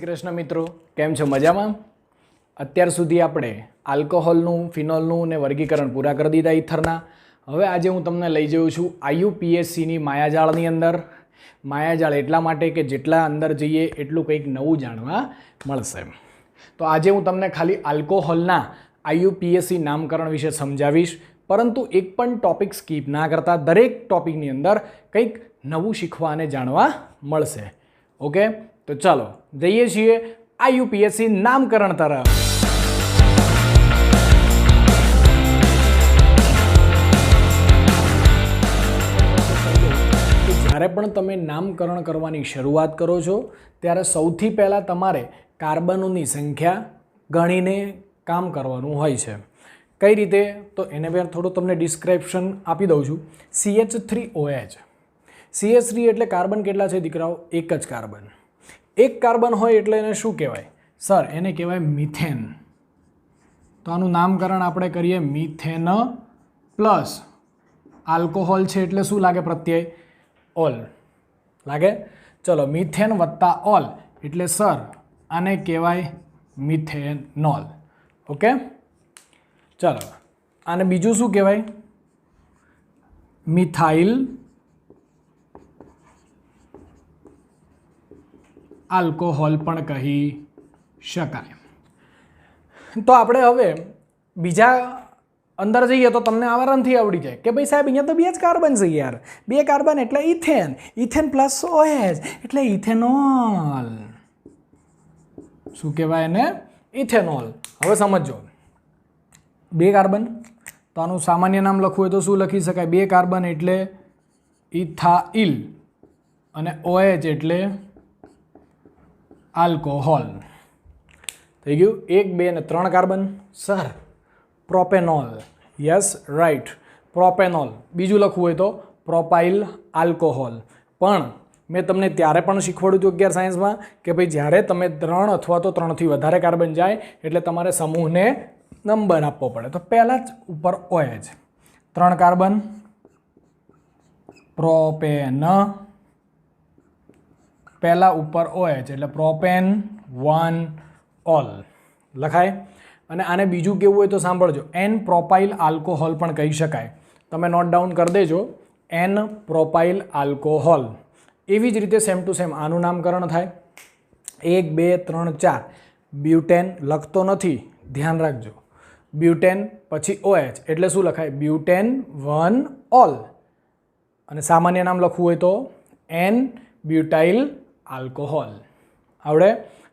કૃષ્ણ મિત્રો, કેમ છો? મજામાં? અત્યાર સુધી આપણે આલ્કોહોલનું, ફિનોલનું ને વર્ગીકરણ પૂરા કરી દીધા ઇથરના. હવે આજે હું તમને લઈ જઉં છું IUPACની માયાજાળની અંદર. માયાજાળ એટલા માટે કે જેટલા અંદર જઈએ એટલું કંઈક નવું જાણવા મળશે. તો આજે હું તમને ખાલી આલ્કોહોલના IUPAC નામકરણ વિશે સમજાવીશ, પરંતુ એક પણ ટોપિક સ્કીપ ના કરતા દરેક ટોપિકની અંદર કંઈક નવું શીખવા અને જાણવા મળશે. ઓકે, તો ચાલો જઈએ છીએ IUPAC નામકરણ તરફ. જ્યારે પણ તમે નામકરણ કરવાની શરૂઆત કરો છો ત્યારે સૌથી પહેલાં તમારે કાર્બનોની સંખ્યા ગણીને કામ કરવાનું હોય છે. કઈ રીતે? તો એને પર થોડું તમને ડિસ્ક્રિપ્શન આપી દઉં છું. CH3OH. CH3 એટલે કાર્બન કેટલા છે દીકરાઓ? એક જ કાર્બન. એક કાર્બન હોય એટલે એને શું કહેવાય? સર, એને કહેવાય મિથેન. તો આનું નામકરણ આપણે કરીએ મિથેન પ્લસ આલ્કોહોલ છે એટલે શું લાગે પ્રત્યય? ઓલ લાગે. ચલો, મિથેન વત્તા ઓલ એટલે સર આને કહેવાય મિથેનોલ. ઓકે, ચલો આને બીજું શું કહેવાય? મિથાઇલ આલ્કોહોલ પણ કહી શકાય. તો આપણે હવે બીજા અંદર જઈએ તો તમને આરામથી આવડી જાય કે ભાઈ સાહેબ અહીંયા તો બે જ કાર્બન છે યાર. બે કાર્બન એટલે ઇથેન, ઇથેન પ્લસ OH એટલે ઇથેનોલ. શું કહેવાય એને? ઇથેનોલ. હવે સમજો, બે કાર્બન તો આનું સામાન્ય નામ લખવું હોય તો શું લખી શકાય? બે કાર્બન એટલે ઇથાઇલ અને OH એટલે આલ્કોહોલ. થઈ ગયું. 1, 2 અને 3 carbon. Sir, propanol. Yes, right, propanol. બીજું લખવું હોય તો પ્રોપાઇલ આલ્કોહોલ. પણ મેં તમને ત્યારે પણ શીખવાડ્યું હતું 11 સાયન્સમાં કે ભાઈ જ્યારે તમે 3 અથવા તો 3થી વધારે કાર્બન જાય એટલે તમારે સમૂહને નંબર આપવો પડે. તો પહેલાં જ ઉપર OH 3 કાર્બન, પ્રોપેન. પહેલા ઉપર OH એટલે પ્રોપેન 1 ઓલ લખાય. અને આને બીજું કેવું હોય તો સાંભળજો, N પ્રોપાઇલ આલ્કોહોલ પણ કહી શકાય. તમે નોટ ડાઉન કરી દેજો, N પ્રોપાઇલ આલ્કોહોલ. એવી જ રીતે સેમ ટુ સેમ આનું નામકરણ થાય. 1, 2, 3, 4 બ્યુટેન લખતો નથી, ધ્યાન રાખજો. બ્યુટેન પછી OH એટલે શું લખાય? Butane 1 all. અને સામાન્ય નામ લખવું હોય તો N બ્યુટાઇલ આલ્કોહોલ. આવડે?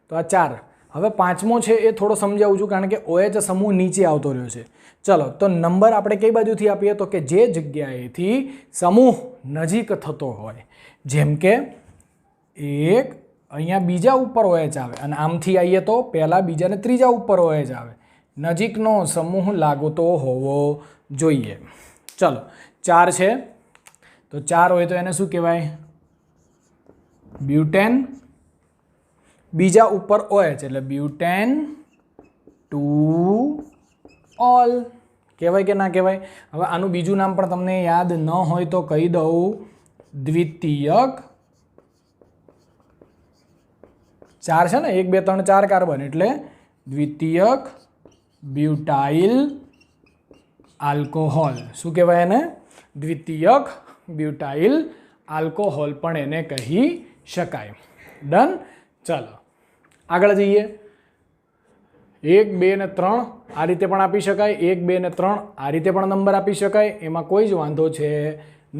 તો આ 4. હવે પાંચમો છે એ થોડો સમજાવું છું કારણ કે OH સમૂહ નીચે આવતો રહ્યો છે. ચલો, તો નંબર આપણે કઈ બાજુથી આપીએ તો કે જે જગ્યાએથી સમૂહ નજીક થતો હોય. જેમ કે 1 અહીંયા બીજા ઉપર OH આવે અને આમથી આવીએ તો પહેલા બીજા ને ત્રીજા ઉપર OH આવે. નજીકનો સમૂહ લાગતો હોવો જોઈએ. ચલો, 4 છે તો 4 હોય તો એને શું કહેવાય? બ્યુટેન. બીજા ઉપર OH એટલે બ્યુટેન 2 ઓલ. કહેવાય કે ના કહેવાય? હવે આનું બીજું નામ પણ તમને યાદ ન હોય તો કહી દઉં, દ્વિતીયક. 4 છે ને, 1, 2, 3, 4 કાર્બન એટલે દ્વિતીયક બ્યુટાઇલ આલ્કોહોલ. શું કહેવાય એને? દ્વિતીયક બ્યુટાઇલ આલ્કોહોલ પણ એને કહી શકાય. ડન. ચાલો આગળ જઈએ. 1, 2 ને 3 આ રીતે પણ આપી શકાય. 1, 2 ને 3 આ રીતે પણ નંબર આપી શકાય. એમાં કોઈ જ વાંધો છે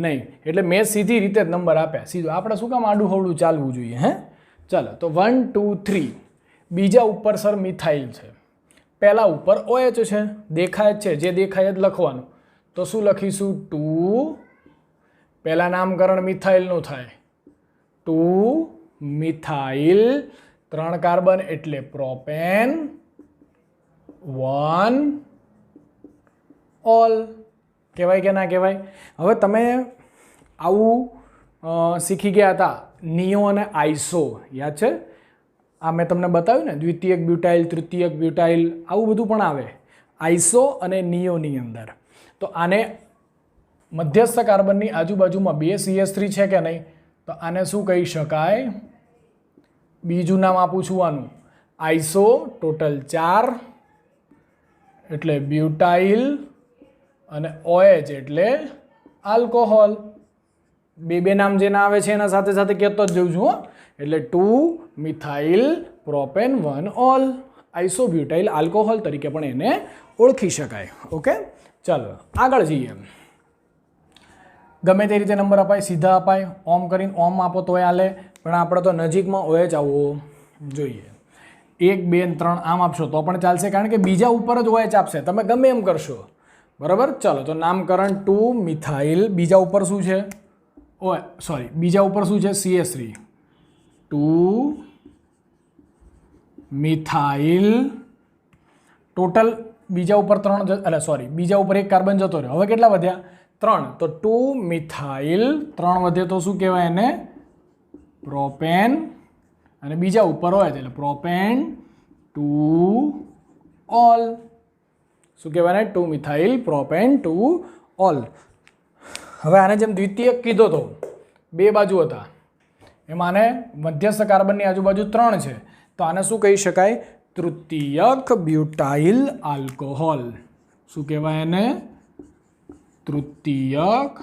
નહીં. એટલે મેં સીધી રીતે જ નંબર આપ્યા. સીધું. આપણે શું કામ આડું હવડું ચાલવું જોઈએ? હે, ચાલો. તો 1, 2, 3 બીજા ઉપર સર મિથાઇલ છે, પહેલા ઉપર OH છે, દેખાય જ છે, જે દેખાય જ લખવાનું. તો શું લખીશું? 2. પહેલા નામકરણ મિથાઇલનું થાય. 2 મિથાઇલ. 3 કાર્બન એટલે પ્રોપેન 1 ઓલ. કહેવાય કે ના કહેવાય? હવે તમે આવું શીખી ગયા હતા નિયો અને આઈસો, યાદ છે? આ મેં તમને બતાવ્યું ને, દ્વિતીયક બ્યુટાઇલ, તૃતીયક બ્યુટાઇલ, આવું બધું પણ આવે આઈસો અને નિયોની અંદર. તો આને મધ્યસ્થ કાર્બનની આજુબાજુમાં 2 CH3 છે કે નહીં? તો આને શું કહી શકાય? બીજું નામ આપું છું આનું આઈસો, ટોટલ 4 એટલે બ્યુટાઇલ અને OH એટલે આલ્કોહોલ. બે નામ જેના આવે છે એના સાથે સાથે કહેતો જ જઉં છું. એટલે 2 મિથાઇલ પ્રોપેન 1 ઓલ આઈસોબ્યુટાઇલ આલ્કોહોલ તરીકે પણ એને ઓળખી શકાય. ઓકે, ચાલો આગળ જઈએ. ગમે તે રીતે નંબર અપાય, સીધા અપાય, ઓમ કરીને ઓમ આપો તોય હાલે, પણ આપણે તો નજીકમાં OH આવવો જોઈએ. 1, 2 અને 3 આમ આપશો તો પણ ચાલશે, કારણ કે બીજા ઉપર જ OH આપશે, તમે ગમે એમ કરશો. બરાબર, ચલો તો નામકરણ 2 મિથાઇલ, બીજા ઉપર શું છે? બીજા ઉપર શું છે? CH3 2 મિથાઇલ, ટોટલ બીજા ઉપર 3 બીજા ઉપર 1 કાર્બન જતો રહ્યો. હવે કેટલા વધ્યા? 3. તો 2 મિથાઇલ, 3 વધે તો શું કહેવાય એને? પ્રોપેન. અને બીજા ઉપર હોય એટલે પ્રોપેન 2 ઓલ. શું કહેવાય? 2 મિથાઇલ પ્રોપેન 2 ઓલ. હવે આને જેમ દ્વિતીયક કીધો તો 2 બાજુ હતા, એમાં આને મધ્યસ્થ કાર્બનની આજુબાજુ 3 છે, તો આને શું કહી શકાય? તૃતીયક બ્યુટાઇલ આલ્કોહોલ. શું કહેવાય એને? તૃતીયક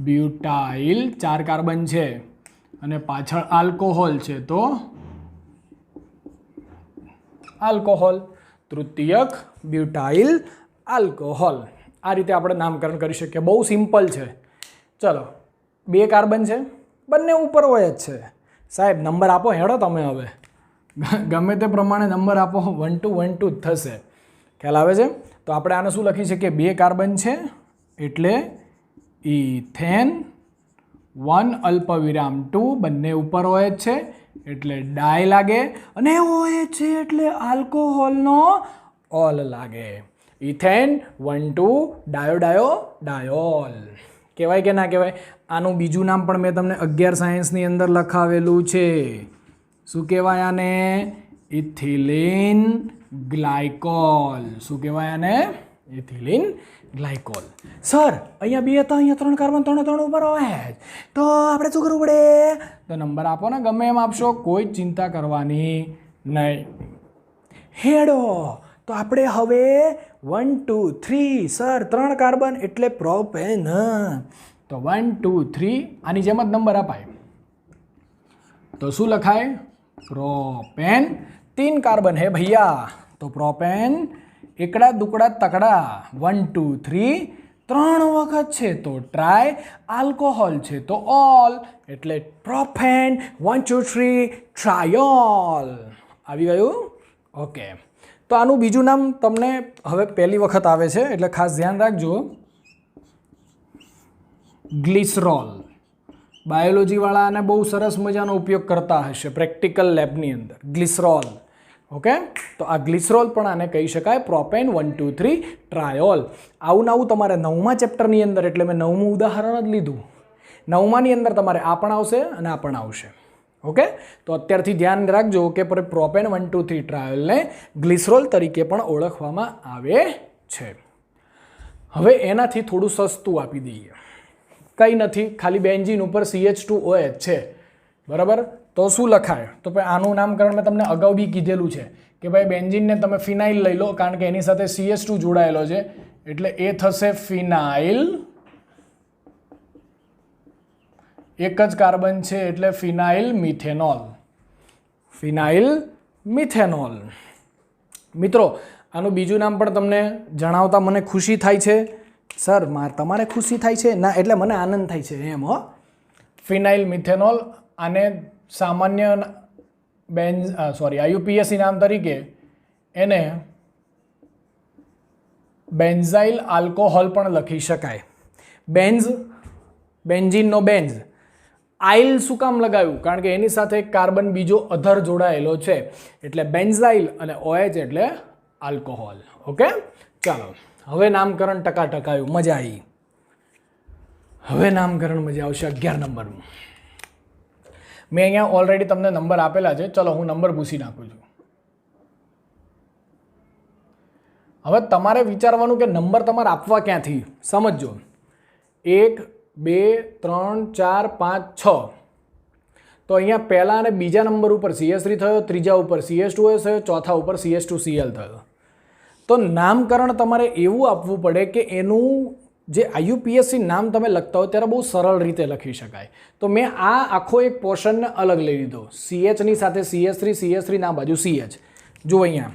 બ્યુટાઇલ, 4 કાર્બન છે અને પાછળ આલ્કોહોલ છે, તો આલ્કોહોલ. તૃતીયક butyl alcohol. આ રીતે આપણે નામકરણ કરી શકીએ. બહુ સિમ્પલ છે. ચલો, 2 કાર્બન છે, બંને ઉપર હોય જ છે. સાહેબ નંબર આપો હેડો તમે. હવે ગમે તે પ્રમાણે નંબર આપો, 1 2 1 2 જ થશે. ખ્યાલ આવે છે? તો આપણે આને શું લખી શકીએ? 2 કાર્બન છે એટલે ઇથેન, 1 અલ્પવિરામ 2, બંને ઉપર હોય જ છે એટલે ડાય લાગે, અને OH છે એટલે આલ્કોહોલનો ઓલ લાગે. Ethane 1 2 diol. કહેવાય કે ના કહેવાય? આનું બીજું નામ પણ મેં તમને 11 સાયન્સની અંદર લખાવેલું છે. શું કહેવાય આને? Ethylene glycol. શું કહેવાય આને? Ethylene glycol. સર અહીંયા 2 હતા, અહીંયા 3 કાર્બન, 3 ઉપર હોય, તો આપણે શું કરવું પડે? તો નંબર આપો ને, ગમે એમ આપશો, કોઈ ચિંતા કરવાની નહીં. હેડો તો આપણે હવે 1 2 3, સર 3 કાર્બન એટલે પ્રોપેન. તો 1 2 3 આની જેમ જ નંબર અપાય. તો શું લખાય? प्रोपेन 3 कार्बन है भैया, तो प्रोपेन एकड़ा दुकड़ा तकड़ा 1 2 3 3 वखत छे तो ट्राय आल्कोहोल छे तो ऑल एटले प्रोपेन 1 2 3 ट्रायोल આવી ગયું. ઓકે, તો આનું બીજું નામ તમને હવે પહેલી વખત આવે છે એટલે ખાસ ધ્યાન રાખજો. ગ્લિસરોલ. બાયોલોજી વાળા આને બહુ સરસ મજાનો ઉપયોગ કરતા હશે પ્રેક્ટિકલ લેબની અંદર. ગ્લિસરોલ. ઓકે, તો આ ગ્લિસરોલ પણ આને કહી શકાય પ્રોપેન 1 2 3 ટ્રાયોલ. આવું નવું તમારે 9મા ચેપ્ટરની અંદર, એટલે મેં 9મું ઉદાહરણ જ લીધું. 9માની અંદર તમારે આ પણ આવશે અને આ પણ આવશે. ઓકે, તો અત્યારથી ધ્યાન રાખજો કે પ્રોપેન 1 2 3 ટ્રાયોલને ગ્લિસરોલ તરીકે પણ ઓળખવામાં આવે છે. હવે એનાથી થોડું સસ્તું આપી દઈએ. કંઈ નથી, ખાલી બેન્ઝીન ઉપર CH2OH છે, બરાબર. તો શું લખાય? તો ભાઈ આનું નામકરણ મેં તમને અગાઉ બી કીધેલું છે કે ભાઈ બેન્ઝીનને તમે ફિનાઇલ લઈ લો, કારણ કે એની સાથે CH2 જોડાયેલો છે, એટલે એ થશે ફિનાઇલ. એક જ કાર્બન છે એટલે ફિનાઇલ મિથેનોલ. ફિનાઇલ મિથેનોલ. મિત્રો, આનું બીજું નામ પણ તમને જણાવતા મને ખુશી થાય છે. સર તમારે ખુશી થાય છે ના, એટલે મને આનંદ થાય છે એમ. હો, ફિનાઇલ મિથેનોલ. આને સામાન્ય IUPAC નામ તરીકે એને બેન્ઝાઇલ આલ્કોહોલ પણ લખી શકાય. બેન્ઝીનનો બેન્ઝ. આઇલ શું કામ લગાવ્યું? કારણ કે એની સાથે કાર્બન બીજો અધર જોડાયેલો છે, એટલે બેન્ઝાઇલ અને OH એટલે આલ્કોહોલ. ઓકે, ચાલો હવે નામકરણ ટકાટકાયું, મજા આવી. હવે નામકરણ મજા આવશે 11 નંબરનું. મેં અહીંયા ઓલરેડી તમને નંબર આપેલા છે. ચલો હું નંબર પૂછી નાખું છું. હવે તમારે વિચારવાનું કે નંબર તમારે આપવા ક્યાંથી. સમજો, 1 2 3 4 5 6. તો અહીંયા પહેલા અને બીજા નંબર ઉપર CH3 થયો, ત્રીજા ઉપર CH2S થયો, ચોથા ઉપર CH2Cl થયો. તો નામકરણ તમારે એવું આપવું પડે કે એનું જે IUPAC નામ તમે લખતા હોય ત્યારે બહુ સરળ રીતે લખી શકાય. તો મેં આ આખો એક પોર્શનને અલગ લઈ લીધો. CHની સાથે CH3 ના બાજુ CH. જુઓ અહીંયા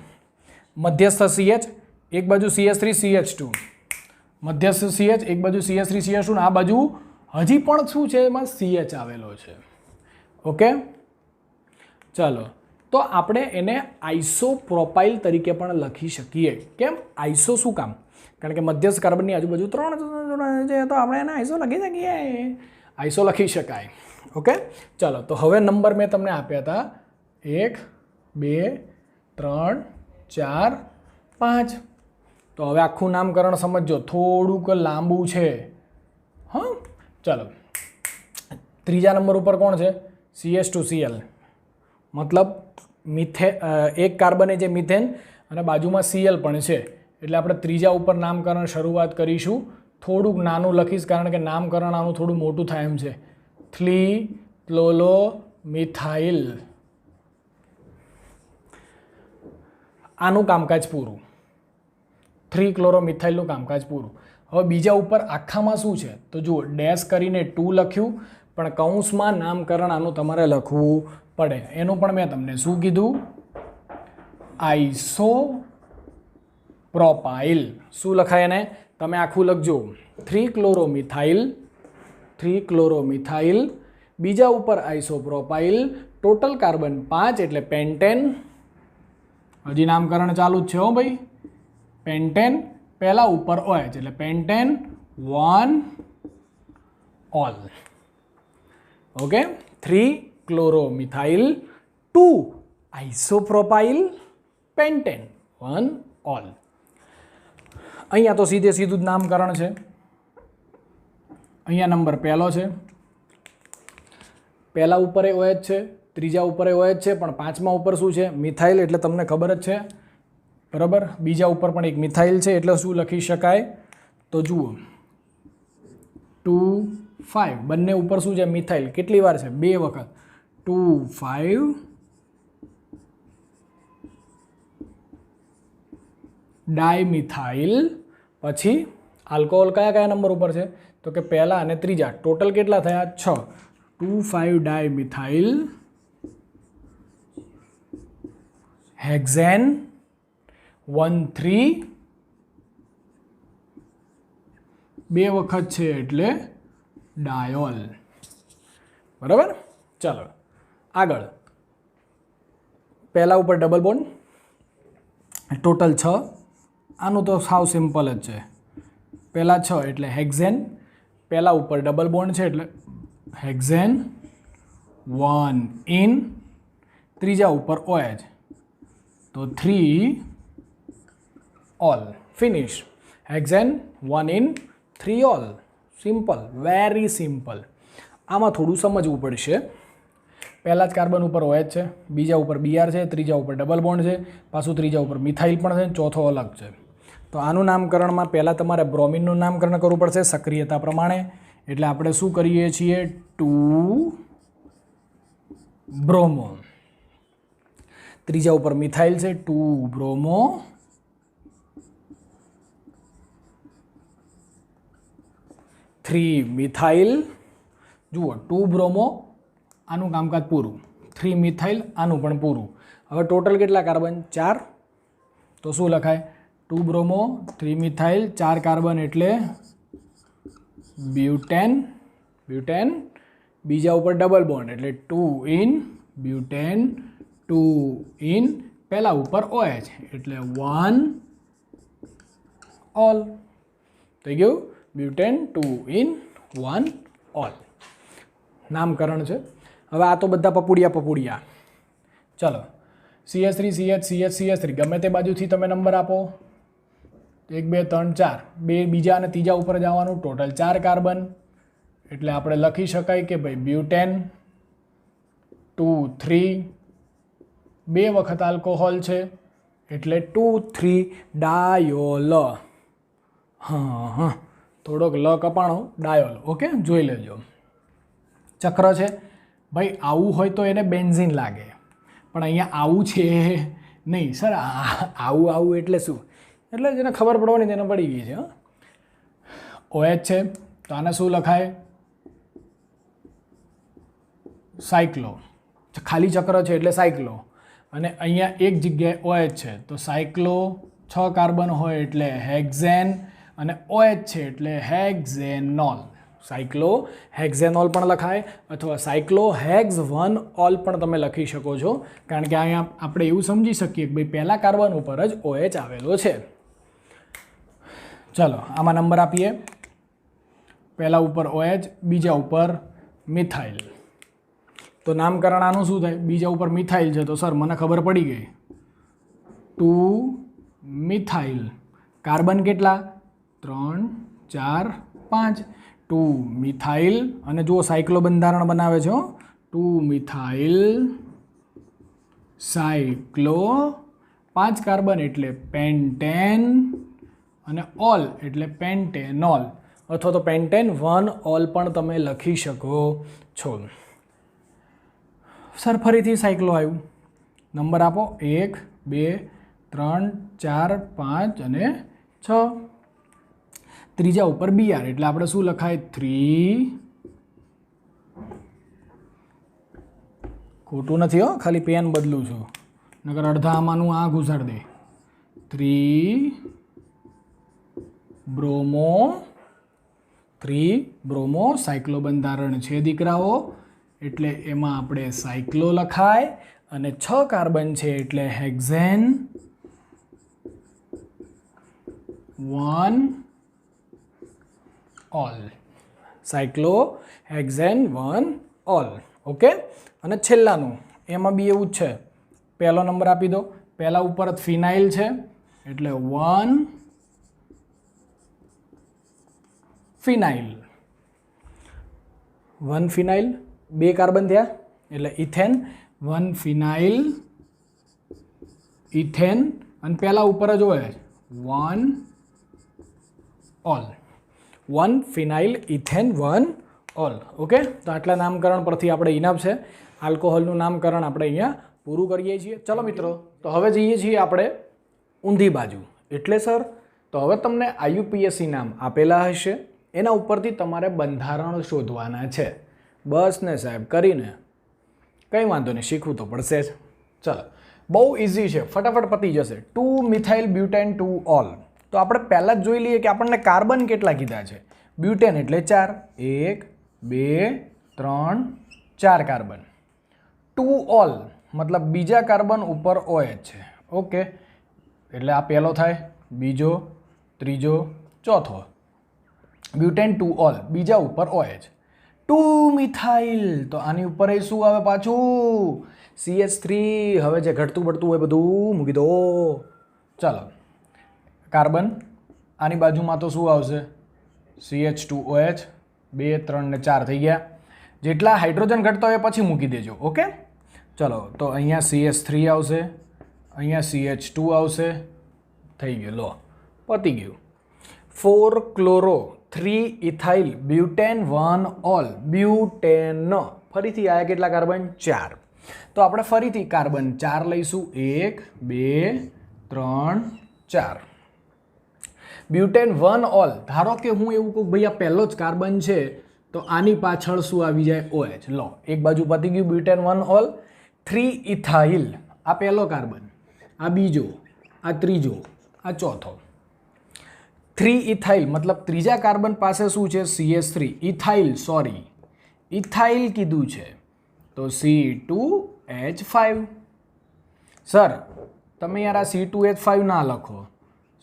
મધ્યસ્થ CH, એક બાજુ CH3 CH2, મધ્યસ્થ CH, એક બાજુ CH3 CH2, આ બાજુ હજી પણ શું છે એમાં CH આવેલો છે. ઓકે, ચાલો. તો આપણે એને આઇસોપ્રોપાઇલ તરીકે પણ લખી શકીએ. કેમ આઇસો શું કામ? કારણ કે મધ્યસ્થ કાર્બનની આજુબાજુ 3 છે તો આપણે એને આઇસો લખી શકીએ. આઇસો લખી શકાય. ઓકે, ચાલો. તો હવે નંબર મેં તમને આપ્યા હતા 1 2 3 4 5. તો હવે આખું નામકરણ સમજો, થોડુંક લાંબુ છે. હા, ચાલો. ત્રીજા નંબર ઉપર કોણ છે? CH2Cl, મતલબ એક કાર્બન જે મિથેન અને બાજુમાં Cl પણ છે. એટલે આપણે ત્રીજા ઉપર નામકરણ શરૂઆત કરીશું. થોડુંક નાનું લખીશ કારણ કે નામકરણ આનું થોડું મોટું થાય એમ છે. 3-ક્લોરોમિથાઇલ. આનું કામકાજ પૂરું. 3-ક્લોરોમિથાઇલનું કામકાજ પૂરું. હવે બીજા ઉપર આખામાં શું છે? તો જુઓ, ડેશ કરીને 2 લખ્યું, પણ કૌંસમાં નામકરણ આનું તમારે લખવું પડે. એનું પણ મેં તમને શું કીધું? આઇસોપ્રોપાઇલ. શું લખાય એને? તમે આખું લખજો. 3-ક્લોરોમિથાઇલ, બીજા ઉપર આઇસોપ્રોપાઇલ, ટોટલ કાર્બન 5 એટલે પેન્ટેન. હજી નામકરણ ચાલુ જ છે હો ભાઈ. પેન્ટેન, પહેલા ઉપર OH એટલે પેન્ટેન 1 ઓલ. ઓકે, 3-ક્લોરોમિથાઇલ 2 આઇસોપ્રોપાઇલ પેન્ટેન 1 ઓલ. અહીંયા તો સીધું જ નામકરણ છે. અહીંયા નંબર પહેલો છે, પહેલા ઉપર OH છે, ત્રીજા ઉપર OH છે, પણ પાંચમા ઉપર શું છે? મિથાઇલ. એટલે તમને ખબર જ છે, બરાબર. બીજા ઉપર પણ એક મિથાઇલ છે, એટલે શું લખી શકાય? તો જુઓ 2 5, બંને ઉપર શું છે? મિથાઇલ. કેટલી વાર છે? 2 વખત. 2 5 ડાયમિથાઇલ. પછી આલ્કોહોલ કયા નંબર ઉપર છે? તો કે પહેલા અને ત્રીજા. ટોટલ કેટલા થયા? 6. 2 5 ડાયમિથાઇલ હેક્ઝેન 1 3, 2 વખત છે એટલે ડાયોલ. બરાબર, ચાલો આગળ. પહેલા ઉપર ડબલ બોન્ડ, ટોટલ 6. આનું તો સાવ સિમ્પલ જ છે. પહેલા 6 એટલે હેક્ઝેન, પહેલા ઉપર ડબલ બોન્ડ છે એટલે હેક્ઝેન 1 ઇન, ત્રીજા ઉપર OH તો 3 all. Finish. Hexane 1 in 3 all. Simple, very simple. આમાં થોડું સમજવું પડશે. પહેલા જ કાર્બન ઉપર OH છે, બીજા ઉપર Br છે, ત્રીજા ઉપર ડબલ બોન્ડ છે, પાછું ત્રીજા ઉપર મિથાઇલ પણ છે, ચોથો અલગ છે. તો આનું નામકરણમાં પહેલાં તમારે બ્રોમિનનું નામકરણ કરવું પડશે સક્રિયતા પ્રમાણે. એટલે આપણે શું કરીએ છીએ? 2 બ્રોમો. ત્રીજા ઉપર મિથાઇલ છે, 2 બ્રોમો. 3 મિથાઇલ. જુઓ 2 બ્રોમો, આનું કામકાજ પૂરું. 3 મિથાઇલ, આનું પણ પૂરું. હવે ટોટલ કેટલા કાર્બન? 4. તો શું લખાય? 2 બ્રોમો 3 મિથાઇલ 4 કાર્બન એટલે બ્યુટેન. બીજા ઉપર ડબલ બોન્ડ એટલે 2 ઇન બ્યુટેન, 2 ઇન, પહેલા ઉપર OH એટલે 1 ઓલ. થઈ ગયું? Butane 2 in 1 all. નામકરણ છે. હવે આ તો બધા પપુડિયા. ચલો, CH3 CH CH CH3 ગમે તે બાજુથી તમે નંબર આપો. 1 2 3 4, બે બીજા અને ત્રીજા ઉપર જવાનું. ટોટલ 4 કાર્બન એટલે આપણે લખી શકાય કે ભાઈ બ્યુટેન 2 3, 2 વખત આલ્કોહોલ છે એટલે 2 3 ડાયોલ. હા, થોડોક લ કપાણો, ડાયોલ. ઓકે, જોઈ લેજો. ચક્ર છે, ભાઈ આવું હોય તો એને બેન્ઝીન લાગે, પણ અહીંયા આવું છે નહીં સર. આવું એટલે શું? એટલે જેને ખબર પડવાની તેને પડી ગઈ છે. OH છે તો આને શું લખાય? સાયક્લો. ખાલી ચક્ર છે એટલે સાયક્લો. અને અહીંયા એક જગ્યાએ OH છે તો સાયક્લો 6 કાર્બન હોય એટલે હેક્ઝેન, અને OH છે એટલે હેક્ઝેનોલ. સાયક્લો હેક્ઝેનોલ પણ લખાય અથવા સાયક્લો હેક્ઝ 1 ઓલ પણ તમે લખી શકો છો, કારણ કે અહીંયા આપણે એવું સમજી શકીએ કે ભાઈ પહેલા કાર્બન ઉપર જ OH આવેલો છે. ચલો આમાં નંબર આપીએ. પહેલા ઉપર OH, બીજા ઉપર મિથાઇલ. તો નામકરણ આનું શું થાય? બીજા ઉપર મિથાઇલ છે તો સર મને ખબર પડી ગઈ, 2 મિથાઇલ. કાર્બન કેટલા? 3 4 5. 2 મિથાઇલ, અને જુઓ સાયક્લો બંધારણ બનાવે છે. 2 મિથાઇલ સાયક્લો, 5 કાર્બન એટલે પેન્ટેન, અને ઓલ એટલે પેન્ટેનોલ, અથવા તો પેન્ટેન 1 ઓલ પણ તમે લખી શકો છો. સર ફરીથી સાયક્લો આવ્યું. નંબર આપો 1 2 3 4 5 અને 6. ત્રીજા ઉપર Br એટલે આપણે શું લખાય? 3. ખોટું નથી હો, ખાલી પેન બદલું છું, નકર અડધા આમાંનું આ ઘુસાડ દે. 3 બ્રોમો. 3 બ્રોમો સાયક્લો બંધારણ છે દીકરાઓ, એટલે એમાં આપણે સાયક્લો લખાય, અને 6 કાર્બન છે એટલે hexane 1 all. સાયક્લો hexane 1 ol. Okay. અને છેલ્લાનું એમાં બી એવું જ છે. પહેલો નંબર આપી દો. પહેલા ઉપર જ ફિનાઇલ છે એટલે 1 ફિનાઇલ. 1 ફિનાઇલ, 2 કાર્બન થયા એટલે ઇથેન. 1 ફિનાઇલ ઇથેન, અને પહેલા ઉપર જ હોય 1 ઓલ. 1 ફિનાઇલ ઇથેન 1 ઓલ. ઓકે. તો આટલા નામકરણ પરથી આપણે ઇનફ છે. આલ્કોહોલનું નામકરણ આપણે અહીંયા પૂરું કરીએ છીએ. ચલો મિત્રો, તો હવે જઈએ છીએ આપણે ઊંધી બાજુ. એટલે સર તો હવે તમને IUPAC નામ આપેલા હશે, એના ઉપરથી તમારે બંધારણ શોધવાના છે. બસ ને સાહેબ, કરીને કંઈ વાંધો નહીં, શીખવું તો પડશે જ. ચલો, બહુ ઇઝી છે, ફટાફટ પતી જશે. 2 મિથાઇલ બ્યુટેન 2 ઓલ. તો આપણે પહેલાં જ જોઈ લઈએ કે આપણને કાર્બન કેટલા કીધા છે. બ્યુટેન એટલે 4, 1 2 3 4 કાર્બન. 2 ઓલ મતલબ બીજા કાર્બન ઉપર OH છે. ઓકે, એટલે આ પહેલો થાય, બીજો, ત્રીજો, ચોથો. બ્યુટેન 2 ઓલ, બીજા ઉપર OH. 2 મિથાઇલ, તો આની ઉપર શું આવે પાછું? CH3. હવે જે ઘટતું બળતું હોય બધું મૂકી દો. ચાલો, કાર્બન આની બાજુમાં તો શું આવશે? CH2OH. 2 3 ને 4 થઈ ગયા. જેટલા હાઇડ્રોજન ઘટતા હોય પછી મૂકી દેજો. ઓકે. ચલો, તો અહીંયા CH3 આવશે, અહીંયા CH2 આવશે. થઈ ગયું, લો પતી ગયું. 4 chloro 3 ethyl butane 1 all. Butane. ફરીથી આયા કેટલા કાર્બન? 4. તો આપણે ફરીથી કાર્બન 4 લઈશું. 1 2 3 4. Butane 1 all. ધારો કે હું એવું કહું ભાઈ આ પહેલો જ કાર્બન છે, તો આની પાછળ શું આવી જાય? OH. લો, એક બાજુ પતી ગયું બ્યુટેન 1 ઓલ. 3 ઇથાઇલ, આ પહેલો કાર્બન, આ બીજો, આ ત્રીજો, આ ચોથો. 3 ઇથાઇલ મતલબ ત્રીજા કાર્બન પાસે શું છે? CH3. ઇથાઇલ, સોરી, ઇથાઇલ કીધું છે, તો C2H5. સર તમે યાર આ C2H5 ના લખો,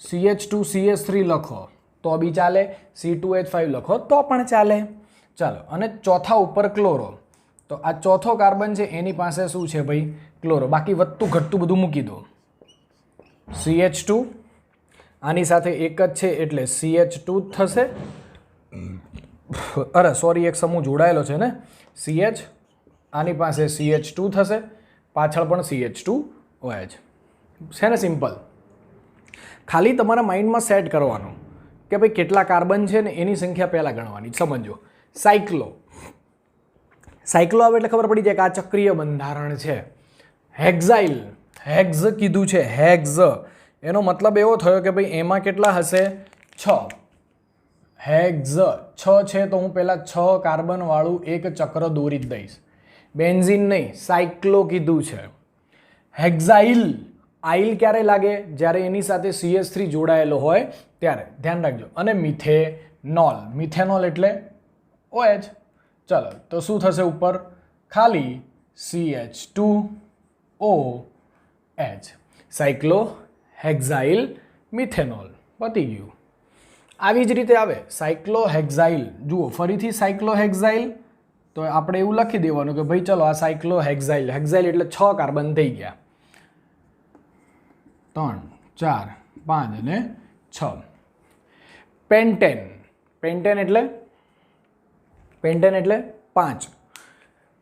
CH2CH3 લખો તો બી ચાલે, C2H5 લખો તો પણ ચાલે. ચાલો, અને ચોથા ઉપર ક્લોરો. તો આ ચોથો કાર્બન છે એની પાસે શું છે ભાઈ? ક્લોરો. બાકી વધતું ઘટતું બધું મૂકી દો. CH2 આની સાથે એક જ છે એટલે CH2 થશે. અરે સોરી, એક સમૂહ જોડાયેલો છે ને. CH આની પાસે CH2 થશે, પાછળ પણ CH2OH. છે ને સિમ્પલ. ખાલી તમારા માઇન્ડમાં સેટ કરવાનું કે ભાઈ કેટલા કાર્બન છે ને એની સંખ્યા પહેલાં ગણવાની. સમજો, સાયક્લો સાયક્લો આવે એટલે ખબર પડી જાય કે આ ચક્રીય બંધારણ છે. હેક્ઝાઇલ, હેક્ઝ કીધું છે, હેક્ઝ એનો મતલબ એવો થયો કે ભાઈ એમાં કેટલા હશે? 6. હેક્ઝ 6 છે તો હું પહેલાં 6 કાર્બનવાળું એક ચક્ર દોરી જ દઈશ. બેન્ઝીન નહીં, સાયક્લો કીધું છે. હેક્ઝાઇલ, આઇલ ક્યારે લાગે? જ્યારે એની સાથે CH3 જોડાયેલો હોય ત્યારે, ધ્યાન રાખજો. અને મિથેનોલ, મિથેનોલ એટલે OH. ચલો તો શું થશે ઉપર? ખાલી CH2OH. સાયક્લો હેક્ઝાઇલ મિથેનોલ, પતી ગયું. આવી જ રીતે આવે સાયક્લો હેક્ઝાઇલ. જુઓ ફરીથી સાયક્લો હેક્ઝાઇલ, તો આપણે એવું લખી દેવાનું કે ભાઈ ચલો આ સાયક્લો હેક્ઝાઇલ. હેક્ઝાઇલ એટલે 6 કાર્બન થઈ ગયા, 3, 4, 5 અને 6. પેન્ટેન, પેન્ટેન એટલે 5.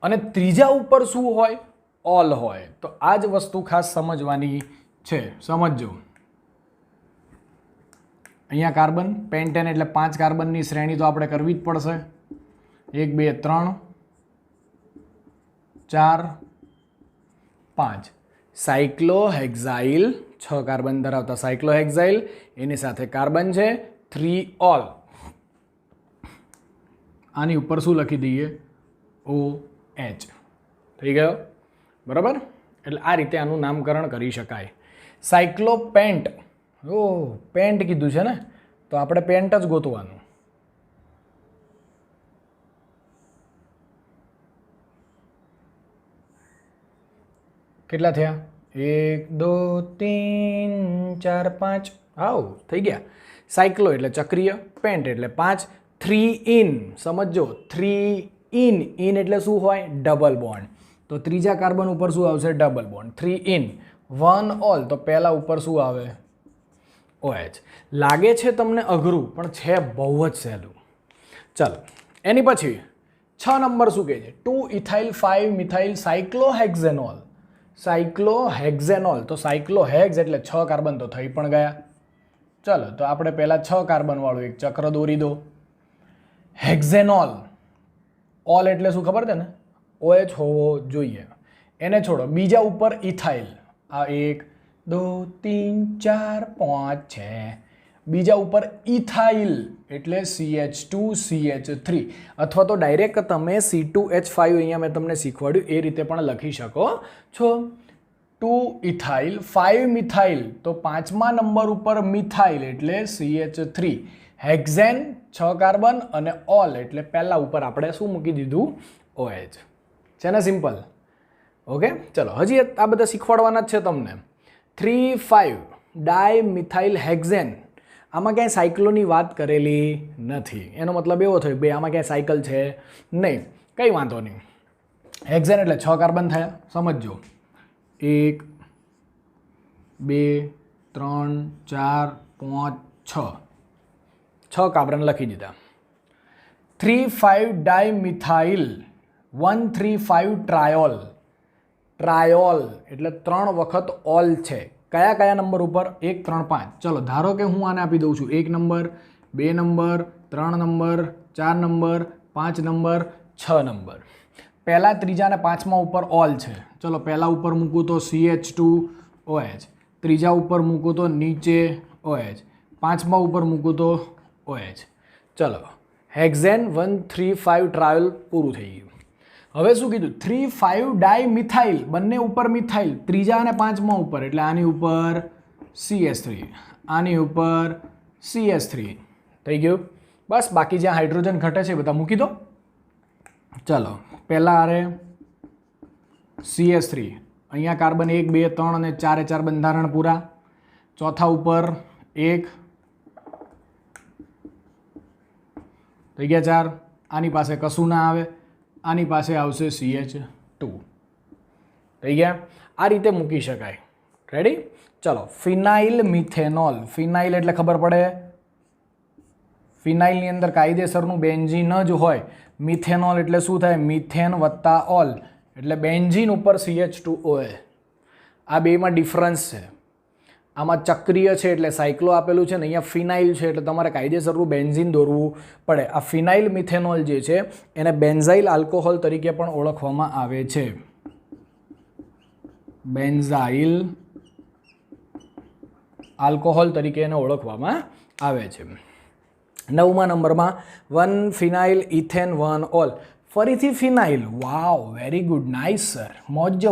અને ત્રીજા ઉપર શું હોય? ઓલ હોય. તો આ જ વસ્તુ ખાસ સમજવાની છે, સમજજો. અહીંયા કાર્બન, પેન્ટેન એટલે 5 કાર્બનની શ્રેણી તો આપણે કરવી જ પડશે. 1, 2, 3, 4, 5. સાયક્લોહેક્ઝાઇલ 6 કાર્બન ધરાવતા સાયક્લોહેક્ઝાઇલ, એની સાથે કાર્બન છે 3 ઓલ. આની ઉપર શું લખી દઈએ? OH. થઈ ગયો, બરાબર? એટલે આ રીતે આનું નામકરણ કરી શકાય. સાયક્લોપેન્ટ, પેન્ટ કીધું છે ને, તો આપણે પેન્ટ જ ગોતવાનું. કેટલા થયા? 1, 2, 3, 4, 5. આવ થઈ ગયા. સાયક્લો એટલે ચક્રીય, પેન્ટ એટલે 5. 3 ઇન, સમજો 3 ઇન, ઇન એટલે શું હોય? Double bond. તો ત્રીજા કાર્બન ઉપર શું આવશે? Double bond. 3 ઇન. 1 ઓલ, તો પહેલા ઉપર શું આવે? OH. લાગે છે તમને અઘરું, પણ છે બહુ જ સહેલું. ચાલો એની પછી 6 નંબર શું કહે છે? 2 ઇથાઇલ 5 મિથાઇલ સાયક્લોહેક્ઝેનોલ. સાયક્લોહેક્ઝેનોલ, તો સાયક્લોહેક્ઝ એટલે 6 કાર્બન તો થઈ પણ ગયા. ચાલો તો આપણે પહેલાં 6 કાર્બન વાળું એક ચક્ર દોરી દો. હેક્ઝેનોલ, ઓલ એટલે શું ખબર છે ને? OH હોવો જોઈએ. એને છોડો, બીજા ઉપર ઇથાઇલ. આ 1, 2, 3, 4, 5 છે. બીજા ઉપર ઇથાઇલ એટલે CH2CH3, અથવા તો ડાયરેક્ટ તમે C2H5 અહીંયા મેં તમને શીખવાડ્યું એ રીતે પણ લખી શકો છો. 2 ઇથાઇલ 5 મિથાઇલ, તો 5મા નંબર ઉપર મિથાઇલ એટલે CH3. હેક્ઝેન 6 કાર્બન અને ઓલ એટલે પહેલા ઉપર આપણે શું મૂકી દીધું? OH. છે ને સિમ્પલ? ઓકે, ચલો હજી આ બધા શીખવાડવાના જ છે તમને. 3,5 ડાયમિથાઇલ હેક્ઝેન, આમાં ક્યાંય સાયક્લોની વાત કરેલી નથી. એનો મતલબ એવો થયો બે આમાં ક્યાંય સાયકલ છે નહીં. કંઈ વાંધો નહીં. હેક્ઝેન એટલે 6 કાર્બન થયા, સમજજો. 1, 2, 3, 4, 5, 6. 6 કાર્બન લખી દીધા. 3,5 ડાયમિથાઇલ 1,3,5 ટ્રાયોલ. ટ્રાયોલ એટલે 3 વખત ઓલ છે. કયા કયા નંબર ઉપર? 1, 3, 5. ચલો ધારો કે હું આને આપી દઉં છું 1 number, 2 number, 3 number, 4 number, 5 number, 6 number. પહેલા, ત્રીજા અને 5મા ઉપર ઓલ છે. ચલો પહેલા ઉપર મૂકું તો CH2OH, ત્રીજા ઉપર મૂકું તો નીચે OH, 5મા ઉપર મૂકું તો OH. ચલો હેક્ઝેન 1,3,5 ટ્રાયોલ પૂરું થઈ ગયું. હવે શું કીધું? 3,5 ડાયમિથાઇલ, બંને ઉપર મિથાઇલ, ત્રીજા અને 5મા ઉપર એટલે આની ઉપર CH3, આની ઉપર CH3 થઈ ગયું. બસ બાકી જ્યાં હાઇડ્રોજન ઘટે છે બધા મૂકી દો. ચલો પહેલાં આરે CH3, અહીંયા કાર્બન 1, 2, 3 અને 4 બંધારણ પૂરા. ચોથા ઉપર 1 થઈ ગયા 4. આની પાસે કશું ના આવે, આની પાસે આવશે CH2 થઈ ગયા. આ રીતે મૂકી શકાય. રેડી? ચલો ફિનાઇલ મિથેનોલ. ફિનાઇલ એટલે ખબર પડે, ફિનાઇલની અંદર કાયદેસરનું બેન્ઝીન જ હોય. મિથેનોલ એટલે શું થાય? મિથેન વત્તા ઓલ એટલે બેન્ઝીન ઉપર CH2OH. આ બેમાં ડિફરન્સ છે. આમાં ચક્રીય છે એટલે સાયક્લો આપેલું છે ને અહીંયા ફિનાઇલ છે એટલે તમારે કાયદેસરનું બેન્ઝીન દોરવું પડે. આ ફિનાઇલ મિથેનોલ જે છે એને બેન્ઝાઇલ આલ્કોહોલ તરીકે પણ ઓળખવામાં આવે છે. બેન્ઝાઇલ આલ્કોહોલ તરીકે એને ઓળખવામાં આવે છે. 9મા નંબરમાં 1 ફિનાઇલ ઇથેન 1 ઓલ. ફરીથી ફિનાઇલ. વાવ, વેરી ગુડ, નાઇસ સર, મોજ.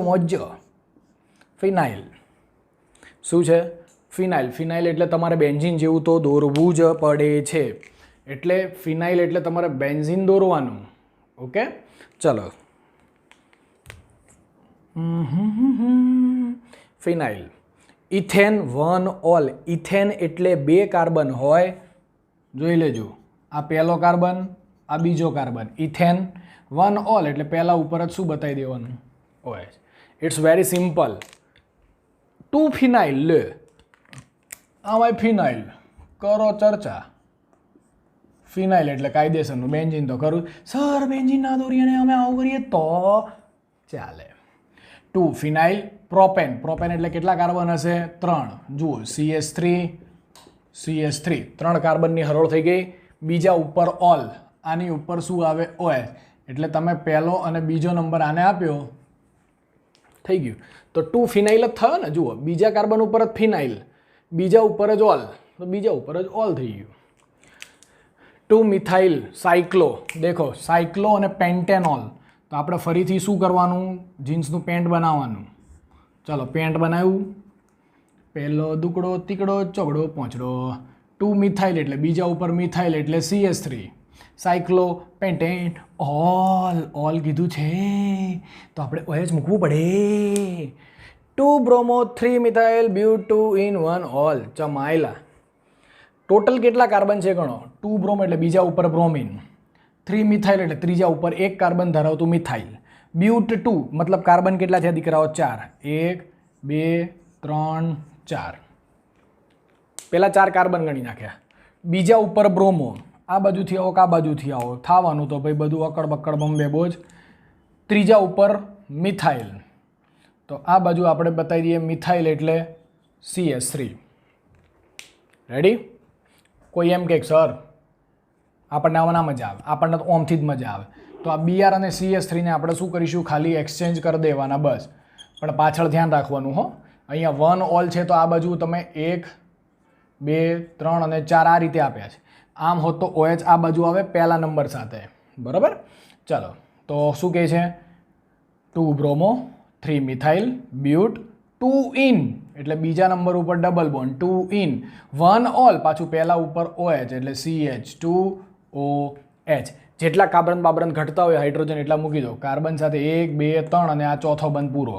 ફિનાઇલ શું છે? ફિનાઇલ. ફિનાઇલ એટલે તમારે બેન્ઝીન જેવું તો દોરવું જ પડે છે. એટલે ફિનાઇલ એટલે તમારે બેન્ઝીન દોરવાનું. ઓકે, ચલો. ફિનાઇલ. Ethane 1 all. ઇથેન એટલે 2 કાર્બન હોય. જોઈ લેજો, આ પહેલો કાર્બન, આ બીજો કાર્બન. ઇથેન 1 ઓલ એટલે પહેલા ઉપર જ શું બતાવી દેવાનું? OH. It's very simple. 2 phenyl. લે, આમાં ફિનાઇલ કરો ચર્ચા. ફિનાઇલ એટલે કાયદેસરનું. બેન્ઝીન તો કરું સર, બેન્ઝીન ના દોરીએ અને અમે આવું કરીએ તો ચાલે. 2 ફિનાઇલ. પ્રોપેન. પ્રોપેન એટલે કેટલા કાર્બન હશે? 3. જુઓ, CH3 3 કાર્બનની હરોળ થઈ ગઈ. બીજા ઉપર ઓલ, આની ઉપર શું આવે? OH. એટલે તમે પહેલો અને બીજો નંબર આને આપ્યો, થઈ ગયું. તો 2 ફિનાઇલ જ થયો ને. જુઓ, બીજા કાર્બન ઉપર જ ફિનાઇલ, બીજા ઉપર જ ઓલ, તો બીજા ઉપર જ ઓલ થઈ ગયું. 2 મિથાઇલ સાયક્લો. દેખો, સાયક્લો અને પેન્ટેનોલ. તો આપણે ફરીથી શું કરવાનું? જીન્સનું પેન્ટ બનાવવાનું. ચાલો, પેન્ટ બનાવ્યું. પહેલો દુકડો, તીકડો, ચોકડો, પોંચડો. 2 મિથાઇલ એટલે બીજા ઉપર મિથાઇલ એટલે CH3. સાયક્લો, પેન્ટેન, ઓલ કીધું છે તો આપણે OH મૂકવું પડે. 2 bromo 3 methyl but 2 in 1 ol. ચમાયલા. ટોટલ કેટલા કાર્બન છે ગણો? 2 બ્રોમો એટલે બીજા ઉપર બ્રોમિન. 3 મિથાઇલ એટલે ત્રીજા ઉપર એક કાર્બન ધરાવતું મિથાઇલ. બ્યુટ 2 મતલબ કાર્બન કેટલા છે દીકરાઓ? 4. 1 2 3 4. પહેલા 4 કાર્બન ગણી નાખ્યા. બીજા ઉપર બ્રોમો. આ બાજુથી આવો કે આ બાજુથી આવો, થવાનું તો ભાઈ બધું અકડ બકડ બોમ્બે બોજ. ત્રીજા ઉપર મિથાઇલ. તો આ બાજુ આપણે બતાવી દઈએ મિથાઇલ એટલે CH3. રેડી? કોઈ એમ કે સર આપણને આમાં મજા આવે, આપણને તો ઓમથી જ મજા આવે. તો આ Br અને CH3 ને આપણે શું કરીશું? ખાલી એક્સચેન્જ કરી દેવાના બસ. પણ પાછળ ધ્યાન રાખવાનું હો. અહીંયા 1 ઓલ છે તો આ બાજુ તમે 1 2 3 અને 4 આ રીતે આપ્યા છે. આમ હોત તો OH આ બાજુ આવે પહેલા નંબર સાથે. બરાબર? ચાલો, તો શું કહે છે? 2 બ્રોમો 3 મિથાઇલ બ્યુટ 2 ઇન એટલે બીજા નંબર ઉપર ડબલ બોન્ડ 2 ઇન 1 ઓલ, પાછું પહેલા ઉપર OH એટલે CH2OH. જેટલા કાર્બન બાબરન ઘટતા હોય હાઇડ્રોજન એટલા મૂકી દો. કાર્બન સાથે 1 2 3 અને આ ચોથો બંધ પૂરો.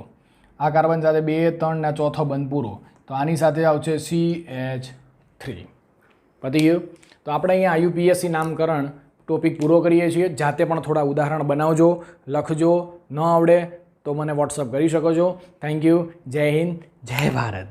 આ કાર્બન સાથે 2 3 ને ચોથો બંધ પૂરો. તો આની સાથે આવશે CH3. પતી ગયું? તો આપણે અહીંયા IUPAC નામકરણ ટોપિક પૂરો કરીએ છીએ. જાતે પણ થોડા ઉદાહરણ બનાવજો, લખજો. ન આવડે તો મને વોટ્સઅપ કરી શકો છો. Thank you. જય હિન્દ, જય ભારત.